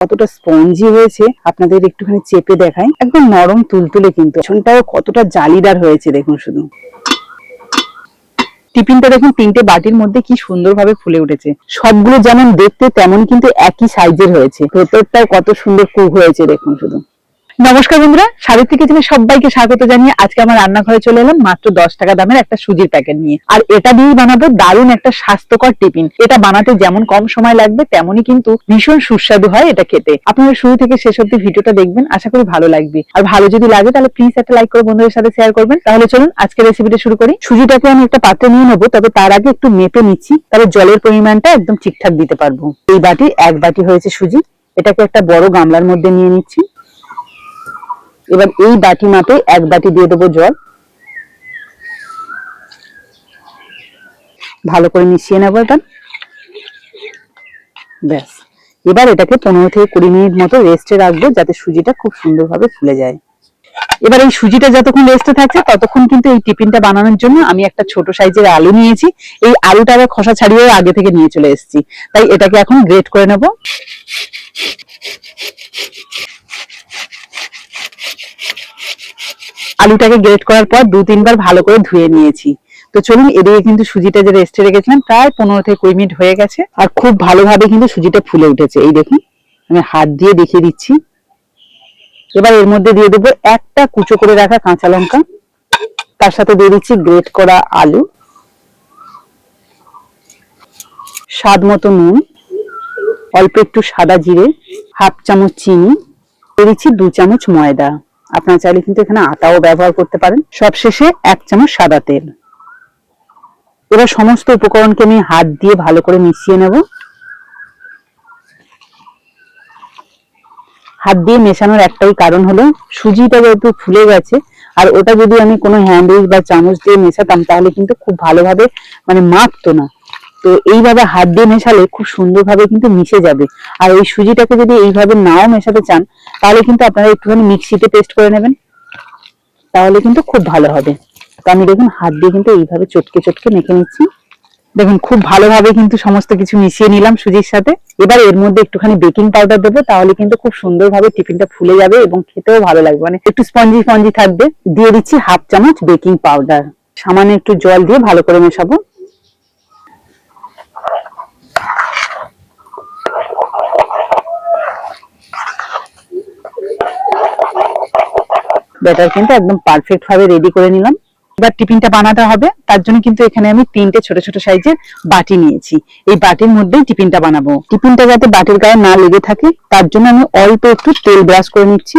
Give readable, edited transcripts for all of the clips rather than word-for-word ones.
কতটা স্পঞ্জি হয়েছে আপনাদের একটুখানি চেপে দেখাই। একদম নরম তুলতুলে, কিন্তু পেছনটাও কতটা জালিদার হয়েছে দেখুন শুধু। টিফিনটা দেখুন তিনটে বাটির মধ্যে কি সুন্দরভাবে ফুলে উঠেছে। সবগুলো যেমন দেখতে তেমন কিন্তু একই সাইজের হয়েছে। ভেতরটাও কত সুন্দর কুক হয়েছে দেখুন শুধু। নমস্কার বন্ধুরা, সাবিত্রী কিচেনে সবাইকে স্বাগত জানিয়ে আজকে আমার রান্নাঘরে চলে এলাম মাত্র 10 টাকা দামের একটা সুজির প্যাকেট নিয়ে। আর এটা দিয়েই বানাবো দারুণ একটা স্বাস্থ্যকর টিফিন। এটা বানাতে যেমন কম সময় লাগবে তেমনই কিন্তু ভীষণ সুস্বাদু হয় এটা খেতে। আপনারা শুরু থেকে শেষ অবধি ভিডিওটা দেখবেন, আশা করি ভালো লাগবে। আর ভালো যদি লাগে তাহলে প্লিজ একটা লাইক করে বন্ধুদের সাথে শেয়ার করবেন। তাহলে চলুন আজকে রেসিপিটা শুরু করি। সুজিটাকে আমি একটা পাত্রে নিয়ে নেবো, তবে তার আগে একটু মেপে নিচ্ছি, তবে জলের পরিমাণটা একদম ঠিকঠাক দিতে পারবো। এই বাটি 1 বাটি হয়েছে সুজি, এটাকে একটা বড় গামলার মধ্যে নিয়ে নিচ্ছি। এবার এই বাটি মাপে 1 বাটি দিয়ে দেবো জল, ভালো করে মিশিয়ে নেবো এটা। ব্যাস, এবার এটাকে 15 থেকে 20 মিনিট মতো রেস্টে রাখবো, যাতে সুজিটা খুব সুন্দরভাবে ফুলে যায়। এবার এই সুজিটা যতক্ষণ রেস্টে থাকছে ততক্ষণ কিন্তু এই টিফিনটা বানানোর জন্য আমি একটা ছোট সাইজের আলু নিয়েছি। এই আলুটা আবার খোসা ছাড়িয়ে আগে থেকে নিয়ে চলে এসেছি, তাই এটাকে এখন গ্রেট করে নেব। আলুটাকে গ্রেট করার পর 2-3 বার ভালো করে ধুয়ে নিয়েছি। তো চলুন, এদিকে কিন্তু সুজিটা যে রেস্টে রেখেছিলাম প্রায় 15 থেকে 20 মিনিট হয়ে গেছে, আর খুব ভালোভাবে কিন্তু সুজিটা ফুলে উঠেছে। এই দেখুন, আমি হাত দিয়ে দেখিয়ে দিচ্ছি। এবার এর মধ্যে দিয়ে দেবো একটা কুচো করে রাখা কাঁচা লঙ্কা, তার সাথে দিয়ে দিচ্ছি গ্রেট করা আলু, স্বাদ মতো নুন, অল্প একটু সাদা জিরে, হাফ চামচ চিনি, দিয়ে দিচ্ছি 2 চামচ ময়দা। আপনারা চাইলে কিন্তু এখানে আটাও ব্যবহার করতে পারেন। সবশেষে 1 চামচ সাদা তেল। এবার সমস্ত উপকরণকে আমি হাত দিয়ে ভালো করে মিশিয়ে নেব। হাত দিয়ে মেশানোর একটাই কারণ হলো সুজিটা যেহেতু ফুলে গেছে, আর ওটা যদি আমি কোনো হ্যান্ড উইচ বা চামচ দিয়ে মেশাতাম তাহলে কিন্তু খুব ভালোভাবে মাখতো না। তো এইভাবে হাত দিয়ে মেশালে খুব সুন্দরভাবে কিন্তু মিশে যাবে। আর এই সুজিটাকে যদি এইভাবে নাও মেশাতে চান তাহলে কিন্তু আপনারা একটুখানি মিক্সিতে পেস্ট করে নেবেন, তাহলে কিন্তু খুব ভালো হবে। তো আমি দেখুন হাত দিয়ে কিন্তু এইভাবে চটকে চটকে মেখে নিচ্ছি। দেখুন খুব ভালোভাবে কিন্তু সমস্ত কিছু মিশিয়ে নিলাম সুজির সাথে। এবার এর মধ্যে একটুখানি বেকিং পাউডার দেবো, তাহলে কিন্তু খুব সুন্দরভাবে টিফিনটা ফুলে যাবে এবং খেতেও ভালো লাগবে, একটু স্পঞ্জি স্পঞ্জি থাকবে। দিয়ে দিচ্ছি হাফ চামচ বেকিং পাউডার, সামান্য একটু জল দিয়ে ভালো করে মেশাবো। ব্যাটার কিন্তু একদম পারফেক্ট ভাবে রেডি করে নিলাম। এবার টিফিনটা বানাতে হবে, তার জন্য কিন্তু এখানে আমি 3টে ছোট ছোট সাইজের বাটি নিয়েছি। এই বাটির মধ্যেই টিফিনটা বানাবো। টিফিনটা যাতে বাটির গায়ে না লেগে থাকে তার জন্য আমি অল্প একটু তেল ব্রাশ করে নিচ্ছি।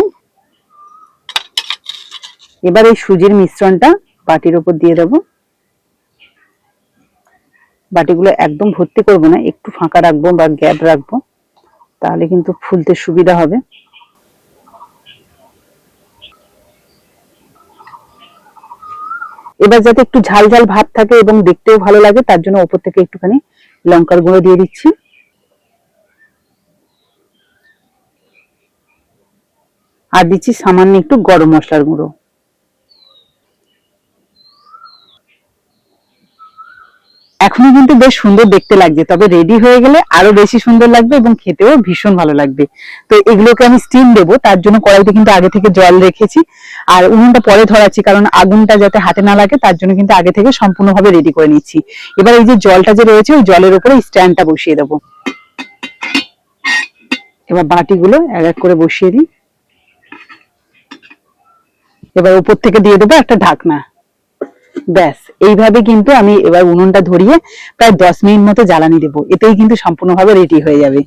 এবার এই সুজির মিশ্রণটা বাটির উপর দিয়ে দেবো। বাটিগুলো একদম ভর্তি করবো না, একটু ফাঁকা রাখবো বা গ্যাপ রাখবো, তাহলে কিন্তু ফুলতে সুবিধা হবে। এবার যাতে একটু ঝাল ঝাল ভাব থাকে এবং দেখতেও ভালো লাগে তার জন্য উপর থেকে একটুখানি লঙ্কার গুঁড়ো দিয়ে দিচ্ছি। আর দিচ্ছি সামান্য একটু গরম মশলার গুঁড়ো। এখনই কিন্তু বেশ সুন্দর দেখতে লাগছে, তবে রেডি হয়ে গেলে আরো বেশি সুন্দর লাগবে এবং খেতেও ভীষণ ভালো লাগবে। তো এগুলোকে আমি স্টিম দেবো, তার জন্য কড়াইতে কিন্তু আগে থেকে জল রেখেছি, আর উনুনটা পরে ধরাচ্ছি কারণ আগুনটা যাতে হাতে না লাগে, তার জন্য কিন্তু আগে থেকে সম্পূর্ণভাবে রেডি করে নিচ্ছি। এবার এই যে জলটা যে রয়েছে ওই জলের উপরে স্ট্যান্ডটা বসিয়ে দেবো। এবার বাটিগুলো এক এক করে বসিয়ে দিই। এবার উপর থেকে দিয়ে দেবো একটা ঢাকনা। ব্যাস, এইভাবে কিন্তু আমি এবার উনুনটা ধরিয়ে প্রায় 10 মিনিট মতো জ্বালানি দেবো, এতেই কিন্তু সম্পূর্ণভাবে রেডি হয়ে যাবে।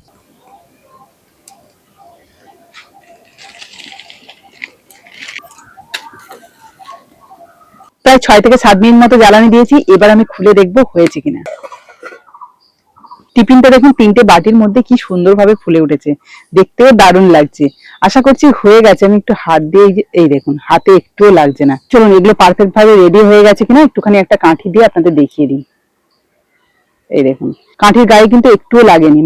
প্রায় 6 থেকে 7 মিনিট মতো জ্বালানি দিয়েছি। এবার আমি খুলে দেখবো হয়েছে কিনা। টিফিনটা দেখুন 3টে বাটির মধ্যে কি সুন্দরভাবে ফুলে উঠেছে, দেখতেও দারুণ লাগছে। আশা করছি হয়ে গেছে। আমি একটু হাত দিয়ে এই দেখুন হাতে একটুও লাগছে না। চলুন এগুলো পারফেক্ট ভাবে রেডি হয়ে গেছে কিনা একটুখানি একটা কাঠি দিয়ে আপনাদের দেখিয়ে দিই। এই দেখুন কাঠির গায়ে কিন্তু একটুও লাগেনি,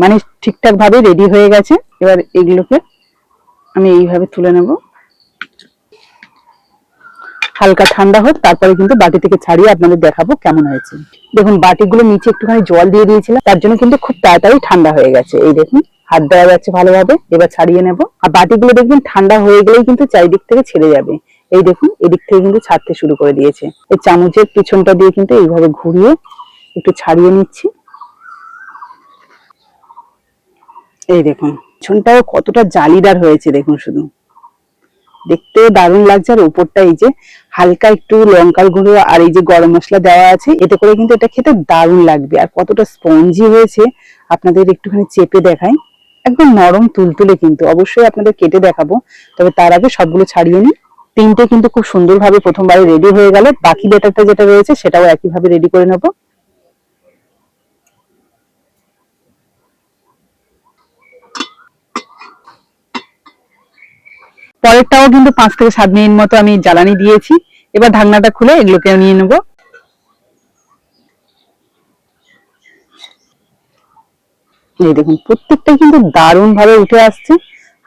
ঠিকঠাক ভাবে রেডি হয়ে গেছে। এবার এগুলোকে আমি এইভাবে তুলে নেব। হালকা ঠান্ডা হোক, তারপরে কিন্তু বাটি থেকে ছাড়িয়ে আপনাদের দেখাবো কেমন হয়েছে। দেখুন বাটিগুলো নিচে একটুখানি জল দিয়ে দিয়েছিলাম, তার জন্য কিন্তু খুব তাড়াতাড়ি ঠান্ডা হয়ে গেছে। এই দেখুন হাত দেওয়া যাচ্ছে ভালোভাবে। এবার ছাড়িয়ে নেব। আর বাটিগুলো দেখবেন ঠান্ডা হয়ে গেলেই কিন্তু চারিদিক থেকে ছেড়ে যাবে। এই দেখুন এদিক থেকে কিন্তু ছাড়তে শুরু করে দিয়েছে। এই চামচের পিছনটা দিয়ে কিন্তু এইভাবে ঘুরিয়ে একটু ছাড়িয়ে নিচ্ছি। এই দেখুন পিছনটাও কতটা জালিদার হয়েছে, দেখুন শুধু দেখতে দারুণ লাগছে। আর উপরটা এই যে হালকা একটু লঙ্কার গুঁড়ো আর এই যে গরম মশলা দেওয়া আছে, এতে করে কিন্তু এটা খেতে দারুণ লাগবে। আর কতটা স্পঞ্জি হয়েছে আপনাদের একটুখানি চেপে দেখাই, একদম নরম তুলতুলে। কিন্তু অবশ্যই আপনাদের কেটে দেখাবো, তবে তার আগে সবগুলো ছাড়িয়ে নিই। তিনটে কিন্তু খুব সুন্দরভাবে প্রথমবারে রেডি হয়ে গেল। বাকি ব্যাটারটা যেটা রয়েছে সেটাও একইভাবে রেডি করে নেব। পরেরটাও কিন্তু 5 থেকে 7 মিনিট মতো আমি জ্বালানি দিয়েছি। এবার ঢাকনাটা খুলে এগুলোকে নিয়ে নেব। এই দেখুন প্রত্যেকটা কিন্তু দারুণ ভাবে উঠে আসছে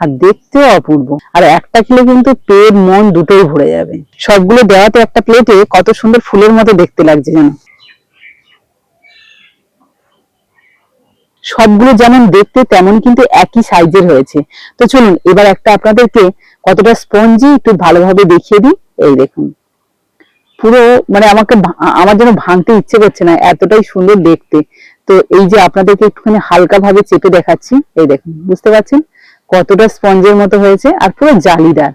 আর দেখতেও অপূর্ব। আর একটা খেলে কিন্তু পেট মন দুটোই ভরে যাবে। সবগুলো দেওয়াতে একটা প্লেটে কত সুন্দর ফুলের মতো দেখতে লাগছে যেন। সবগুলো যেমন দেখতে তেমন কিন্তু একই সাইজের হয়েছে। তো চলুন এবার একটা আপনাদেরকে কতটা স্পঞ্জি একটু ভালোভাবে দেখিয়ে দিই। এই দেখুন পুরো মানে আমার যেন ভাঙতে ইচ্ছে করছে না, এতটাই সুন্দর দেখতে। তো এই যে আপনাদেরকে একটুখানি হালকা ভাবে চেপে দেখাচ্ছি, এই দেখুন বুঝতে পারছেন কতটা স্পঞ্জের মতো হয়েছে আর পুরো জালিদার।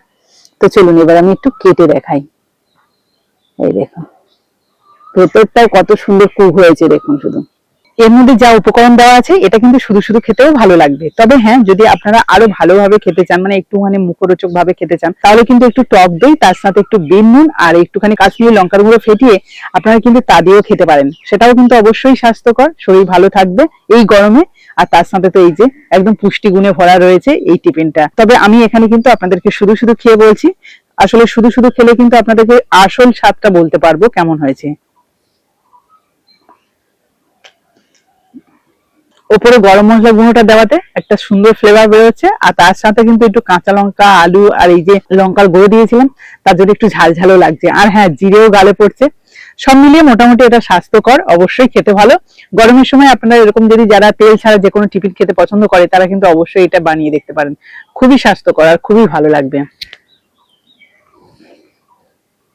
তো চলুন এবার আমি একটু কেটে দেখাই। এই দেখুন ভেতরটাও কত সুন্দর কুক হয়েছে, দেখুন শুধু। এর মধ্যে যা উপকরণ দেওয়া আছে এটা কিন্তু শুধু শুধু খেতেও ভালো লাগবে। তবে হ্যাঁ, যদি আপনারা আরো ভালোভাবে খেতে চান, মানে একটুখানি মুখরোচক ভাবে খেতে চান, তাহলে কিন্তু একটু টক দই, তার সাথে একটু বিন নুন আর একটুখানি কাশ্মীরি লঙ্কার গুঁড়ো ফেটিয়ে আপনারা কিন্তু তা দিয়েও খেতে পারেন। সেটাও কিন্তু অবশ্যই স্বাস্থ্যকর, শরীর ভালো থাকবে এই গরমে। আর তার সাথে তো এই যে একদম পুষ্টি গুণে ভরা রয়েছে এই টিফিনটা। তবে আমি এখানে কিন্তু আপনাদেরকে শুধু শুধু খেয়ে বলছি, আসলে শুধু শুধু খেলে কিন্তু আপনাদেরকে আসল স্বাদটা বলতে পারবো কেমন হয়েছে। ওপরে গরম মশলা গুঁড়োটা দেওয়াতে একটা সুন্দর ফ্লেভার বেরোচ্ছে। আর তার সাথে কিন্তু একটু কাঁচা লঙ্কা, আলু আর এই যে লঙ্কার গুঁড়ো দিয়েছিলাম, তার জন্য একটু ঝাল ঝালও লাগছে। আর হ্যাঁ, জিরেও গালে পড়ছে। সব মিলিয়ে মোটামুটি এটা স্বাস্থ্যকর, অবশ্যই খেতে ভালো। গরমের সময় আপনারা এরকম যদি যারা তেল ছাড়া যে কোনো টিফিন খেতে পছন্দ করে, তারা কিন্তু অবশ্যই এটা বানিয়ে দেখতে পারেন। খুবই স্বাস্থ্যকর আর খুবই ভালো লাগবে।